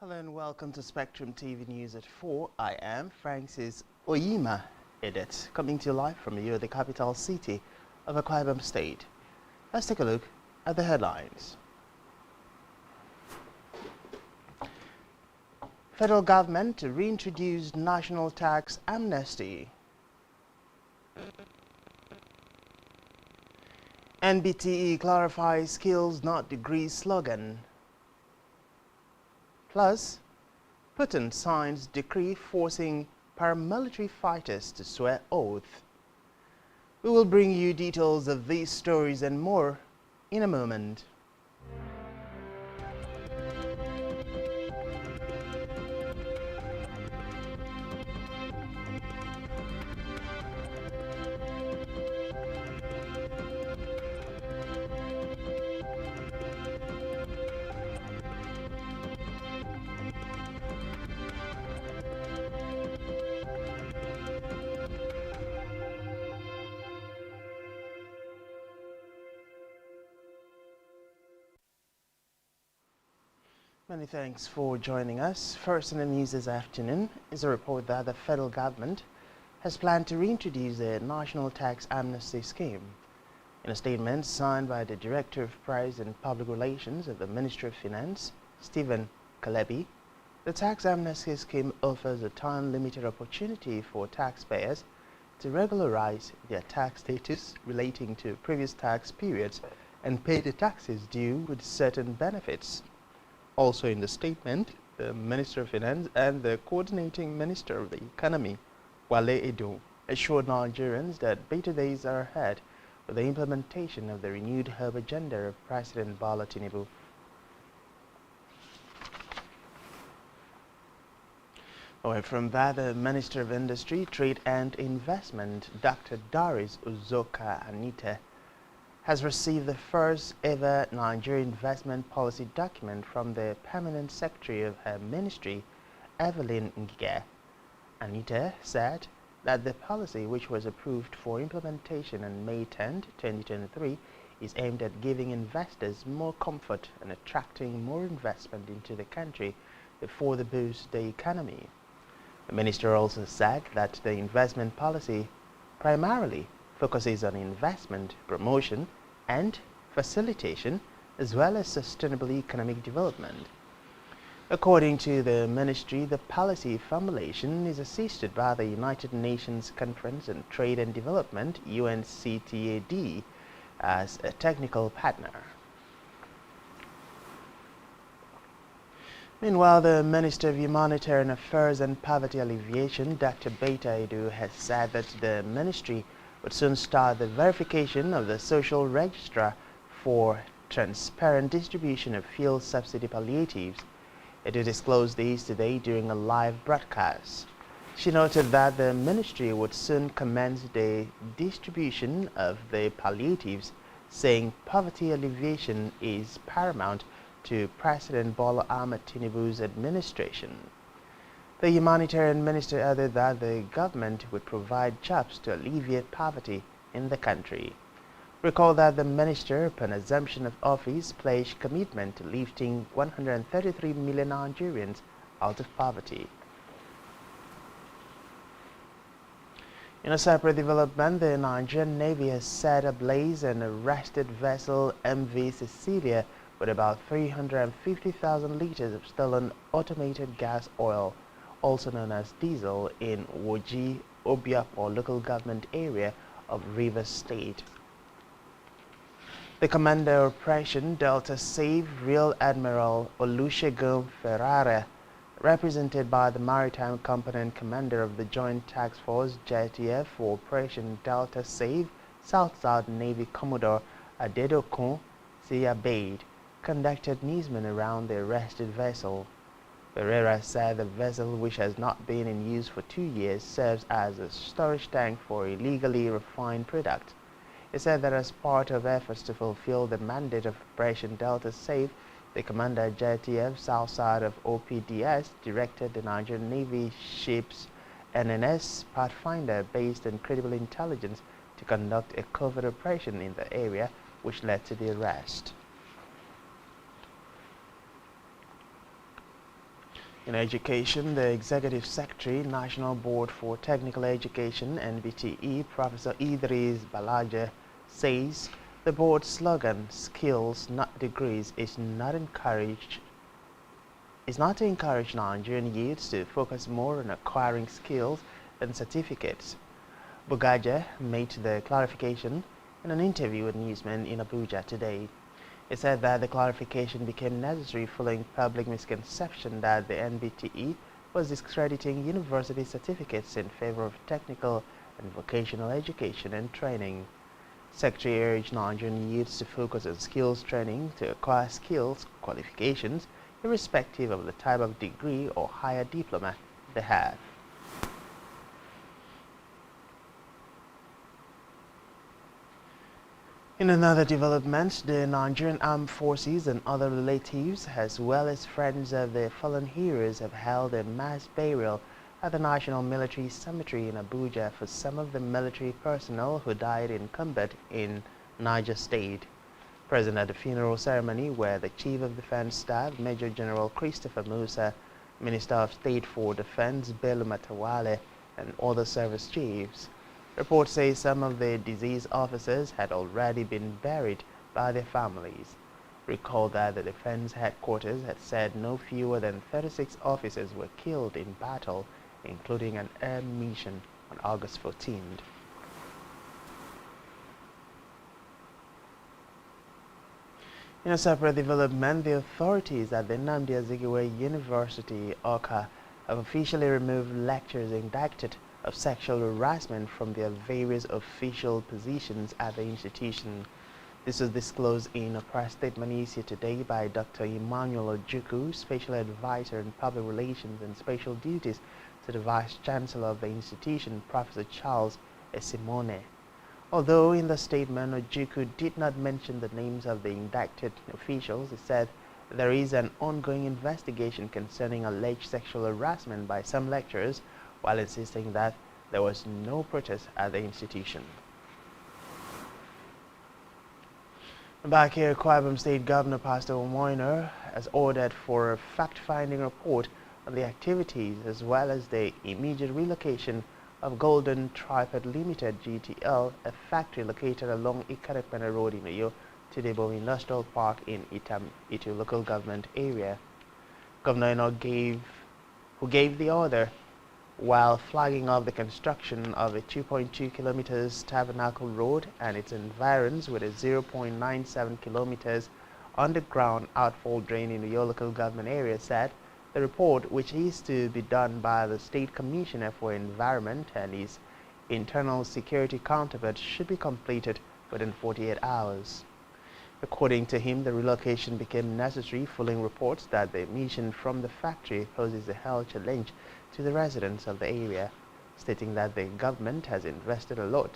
Hello and welcome to Spectrum TV News at 4. I am Francis Oyima Edet, coming to you live from here, the capital city of Akwa Ibom State. Let's take a look at the headlines. Federal government to reintroduce national tax amnesty. NBTE clarifies skills not degrees slogan. Plus, Putin signs decree forcing paramilitary fighters to swear oath. We will bring you details of these stories and more in a moment. Many thanks for joining us. First in the news this afternoon is a report that the federal government has planned to reintroduce a national tax amnesty scheme. In a statement signed by the Director of Price and Public Relations of the Ministry of Finance, Stephen Kalebi, the tax amnesty scheme offers a time-limited opportunity for taxpayers to regularize their tax status relating to previous tax periods and pay the taxes due with certain benefits. Also in the statement, the Minister of Finance and the Coordinating Minister of the Economy, Wale Edo, assured Nigerians that better days are ahead with the implementation of the renewed herb agenda of President Bola Tinubu. Away from that, the Minister of Industry, Trade and Investment, Dr. Darius Uzoka Anita, has received the first ever Nigeria investment policy document from the Permanent Secretary of her ministry, Evelyn Ngige. Anita said that the policy, which was approved for implementation on May 10, 2023, is aimed at giving investors more comfort and attracting more investment into the country before they boost the economy. The minister also said that the investment policy primarily focuses on investment, promotion, and facilitation, as well as sustainable economic development. According to the ministry, the policy formulation is assisted by the United Nations Conference on Trade and Development, UNCTAD, as a technical partner. Meanwhile, the Minister of Humanitarian Affairs and Poverty Alleviation, Dr. Beta Edu, has said that the ministry would soon start the verification of the social register for transparent distribution of fuel subsidy palliatives. It disclosed these today during a live broadcast. She noted that the ministry would soon commence the distribution of the palliatives, saying poverty alleviation is paramount to President Bola Ahmed Tinubu's administration. The humanitarian minister added that the government would provide jobs to alleviate poverty in the country. Recall that the minister, upon assumption of office, pledged commitment to lifting 133 million Nigerians out of poverty. In a separate development, the Nigerian Navy has set ablaze an arrested vessel MV Cecilia with about 350,000 liters of stolen automated gas oil, also known as diesel, in Woji, Obiapo local government area of Rivers State. The Commander of Operation Delta Save, Rear Admiral Olusegun Ferrara, represented by the Maritime Component Commander of the Joint Task Force JTF for Operation Delta Save, South-South Navy Commodore Adedokun Siyabaid, conducted newsmen around the arrested vessel. Ferreira said the vessel, which has not been in use for 2 years, serves as a storage tank for illegally refined product. He said that as part of efforts to fulfill the mandate of Operation Delta Safe, the Commander JTF Southside of OPDS directed the Nigerian Navy ships NNS Pathfinder based on credible intelligence to conduct a covert operation in the area, which led to the arrest. In education, the Executive Secretary, National Board for Technical Education (NBTE), Professor Idris Balaje, says the board's slogan, "Skills, not degrees," is not to encourage Nigerian youths to focus more on acquiring skills than certificates. Bugaje made the clarification in an interview with newsmen in Abuja today. He said that the clarification became necessary following public misconception that the NBTE was discrediting university certificates in favor of technical and vocational education and training. Secretary urged Nigerian youths to focus on skills training to acquire skills qualifications irrespective of the type of degree or higher diploma they have. In another development, the Nigerian Armed Forces and other relatives, as well as friends of the fallen heroes, have held a mass burial at the National Military Cemetery in Abuja for some of the military personnel who died in combat in Niger State. Present at the funeral ceremony were the Chief of Defense Staff, Major General Christopher Musa, Minister of State for Defense Bello Matawale, and other service chiefs. Reports say some of the deceased officers had already been buried by their families. Recall that the defense headquarters had said no fewer than 36 officers were killed in battle, including an air mission on August 14th. In a separate development, the authorities at the Nnamdi Azikiwe University, Awka, have officially removed lecturers indicted of sexual harassment from their various official positions at the institution. This was disclosed in a press statement issued today by Dr. Emmanuel Ojukwu, Special Advisor in Public Relations and Special Duties to the Vice Chancellor of the institution, Professor Charles Esimone. Although in the statement Ojukwu did not mention the names of the indicted officials, he said there is an ongoing investigation concerning alleged sexual harassment by some lecturers, while insisting that there was no protest at the institution. Back here, Akwa Ibom State Governor Pastor Omoyner has ordered for a fact-finding report on the activities as well as the immediate relocation of Golden Tripod Limited (GTL), a factory located along Ikarekpene Road in Uyo, to the Ibo Industrial Park in Itu local government area. Governor Eno who gave the order while flagging off the construction of a 2.2 kilometers Tabernacle Road and its environs with a 0.97 kilometers underground outfall drain in the Uyo local government area, said the report, which is to be done by the State Commissioner for Environment and his internal security counterpart, should be completed within 48 hours. According to him, the relocation became necessary following reports that the emission from the factory poses a health challenge to the residents of the area, stating that the government has invested a lot